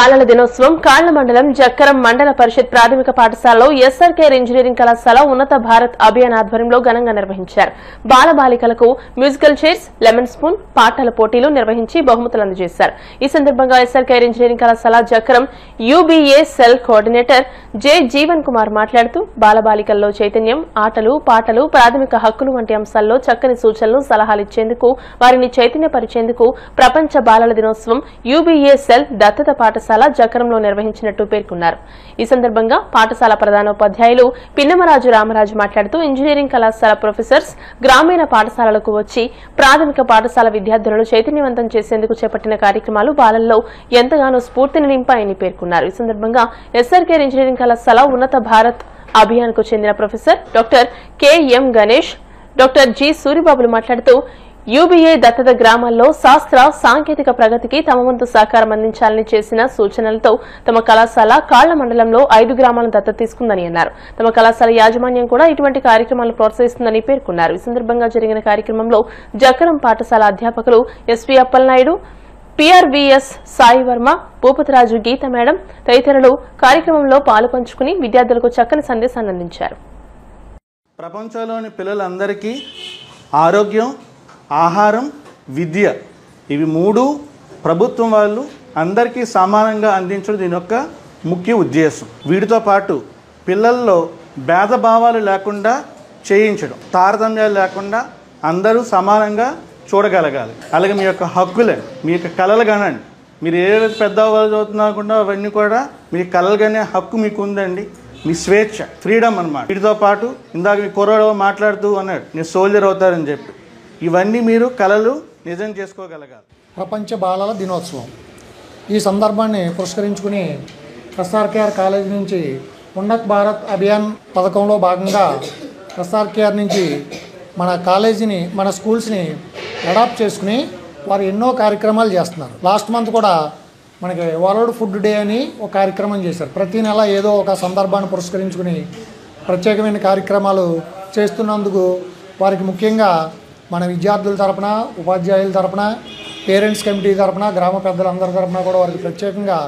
బాలల దినోత్సవం కాళ్ల మండలం జక్కరం మండల పరిషత్ ప్రాథమిక పాఠశాలలో ఎస్ఆర్కేర్ ఇంజనీరింగ్ కళాశాల ఉన్నత భారత్ అభియాన్ ఆధ్వర్యంలో ఘనంగా నిర్వహించారు. బాలబాలికలకు మ్యూజికల్ చైర్స్, లెమన్ స్పూన్, పాటల పోటీలు నిర్వహించి బహుమతులు అందజేశారు. ఈ సందర్భంగా ఎస్ఆర్కేర్ ఇంజనీరింగ్ కళాశాల Jakkaram UBA cell coordinator J Jeevan Kumar మాట్లాడుతూ బాలబాలికల్లో చైతన్యం, ఆటలు, పాటలు, ప్రాథమిక హక్కులు వంటి అంశాల్లో చక్కని సూచనలు, సలహాలు ఇచ్చేందుకు, వారిని చైతన్యపరిచేందుకు ప్రపంచ బాలల దినోత్సవం యూబీఏ సెల్ దత్తత పాఠశాల జక్కరంలో నిర్వహించినట్టు పేర్కొన్నారు. ఈ సందర్భంగా పాఠశాల ప్రధానోపాధ్యాయులు పిన్నమరాజు రామరాజు మాట్లాడుతూ ఇంజనీరింగ్ కళాశాల ప్రొఫెసర్స్ గ్రామీణ పాఠశాలలకు వచ్చి ప్రాథమిక పాఠశాల విద్యార్థులను చైతన్యవంతం చేసేందుకు చేపట్టిన కార్యక్రమాలు బాలల్లో ఎంతగానో స్ఫూర్తిని నింపాయని పేర్కొన్నారు. ఈ సందర్భంగా ఎస్ఆర్కేర్ ఇంజనీరింగ్ కళాశాల ఉన్నత భారత్ అభియాన్ కు చెందిన professor doctor KM Ganesh, doctor G సూరిబాబులు మాట్లాడుతూ యూబీఏ దత్తత గ్రామాల్లో శాస్త్ర సాంకేతిక ప్రగతికి తమ వంతు సహకారం అందించాలని చేసిన సూచనలతో తమ కళాశాల కాళ్ల మండలంలో 5 గ్రామాలను దత్తత తీసుకుందని అన్నారు. తమ కళాశాల యాజమాన్యం కూడా ఇటువంటి కార్యక్రమాలను ప్రోత్సహిస్తుందని పేర్కొన్నారు. ఈ సందర్భంగా జరిగిన కార్యక్రమంలో జక్కరం పాఠశాల అధ్యాపకులు ఎస్వి అప్పలనాయుడు, పిఆర్వీఎస్ సాయి వర్మ, భూపతిరాజు గీత మేడం తదితరులు కార్యక్రమంలో పాలుపంచుకుని విద్యార్థులకు చక్కని సందేశాన్ని అందించారు. ప్రపంచంలోని పిల్లలందరికీ ఆరోగ్యం, ఆహారం, విద్య ఇవి 3 ప్రభుత్వం వాళ్ళు అందరికీ సమానంగా అందించడం దీని యొక్క ముఖ్య ఉద్దేశం. వీటితో పాటు పిల్లల్లో భేదభావాలు లేకుండా చేయించడం, తారతమ్యాలు లేకుండా అందరూ సమానంగా చూడగలగాలి. అలాగే మీ యొక్క హక్కులని, మీ యొక్క కళలు కనండి. మీరు ఏదైతే పెద్ద చదువుతున్నారనుకుంటా అవన్నీ కూడా మీ కళలు కనే హక్కు మీకు ఉందండి. మీ స్వేచ్ఛ, ఫ్రీడమ్ అన్నమాట. వీటితో పాటు ఇందాక మీ కుర్రాడు మాట్లాడుతూ అన్నాడు నేను సోల్జర్ అవుతారని చెప్పి, ఇవన్నీ మీరు కళలు నిజం చేసుకోగలగాలి. ప్రపంచ బాలల దినోత్సవం ఈ సందర్భాన్ని పురస్కరించుకుని ఎస్ఆర్కేఆర్ కాలేజీ నుంచి ఉన్నత్ భారత్ అభియాన్ పథకంలో భాగంగా ఎస్ఆర్కేఆర్ నుంచి మన కాలేజీని, మన స్కూల్స్ని అడాప్ట్ చేసుకుని వారు ఎన్నో కార్యక్రమాలు చేస్తున్నారు. లాస్ట్ మంత్ కూడా మనకి వరల్డ్ ఫుడ్ డే అని ఒక కార్యక్రమం చేశారు. ప్రతి నెల ఏదో ఒక సందర్భాన్ని పురస్కరించుకుని ప్రత్యేకమైన కార్యక్రమాలు చేస్తున్నందుకు వారికి ముఖ్యంగా మన విద్యార్థుల తరపున, ఉపాధ్యాయుల తరపున, పేరెంట్స్ కమిటీ తరపున, గ్రామ పెద్దలందరి తరపున కూడా వారికి ప్రత్యేకంగా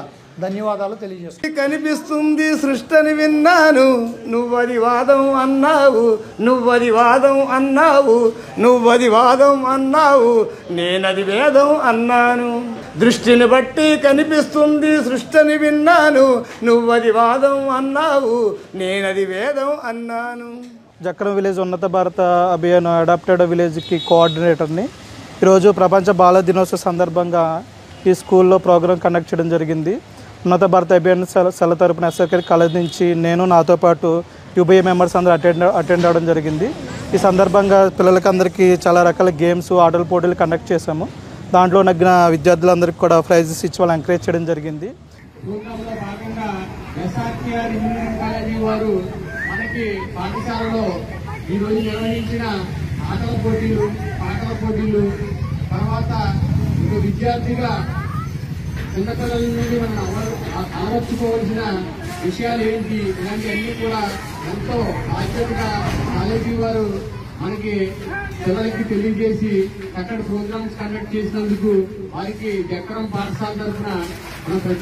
ధన్యవాదాలు తెలియజేస్తాను. కనిపిస్తుంది సృష్టిని విన్నాను, నువ్వది వాదం అన్నావు, నువ్వది వాదం అన్నావు, నువ్వది వాదం అన్నావు, నేనది వేదం అన్నాను. దృష్టిని బట్టి కనిపిస్తుంది సృష్టిని విన్నాను, నువ్వది వాదం అన్నావు, నేనది వేదం అన్నాను. జక్కరం విలేజ్ ఉన్నత భారత అభియాన్ అడాప్టెడ్ విలేజ్కి కోఆర్డినేటర్ని. ఈరోజు ప్రపంచ బాల దినోత్సవ సందర్భంగా ఈ స్కూల్లో ప్రోగ్రాం కండక్ట్ చేయడం జరిగింది. ఉన్నత భారత అభియాన్ సెల తరపున ఎస్ఆర్కేఆర్ కాలేజ్ నుంచి నేను, నాతో పాటు యూబీఏ మెంబర్స్ అందరూ అటెండ్ అవ్వడం జరిగింది. ఈ సందర్భంగా పిల్లలకి అందరికీ చాలా రకాల గేమ్స్, ఆటల పోటీలు కండక్ట్ చేశాము. దాంట్లో నగ్గిన విద్యార్థులందరికీ కూడా ప్రైజెస్ ఇచ్చి వాళ్ళు ఎంకరేజ్ చేయడం జరిగింది. మనకి పాఠశాలలో ఈరోజు నిర్వహించిన ఆటల పోటీలు, పాటల పోటీలు, తర్వాత ఒక విద్యార్థిగా చిన్నపిల్లల నుండి మనం ఆలోచించుకోవాల్సిన విషయాలు ఏంటి, ఇలాంటివన్నీ కూడా ఎంతో బాధ్యతగా కాలేజీ వారు మనకి పిల్లలకి తెలియజేసి అక్కడ ప్రోగ్రామ్స్ కండక్ట్ చేసినందుకు వారికి జక్కరం పాఠశాల తరఫున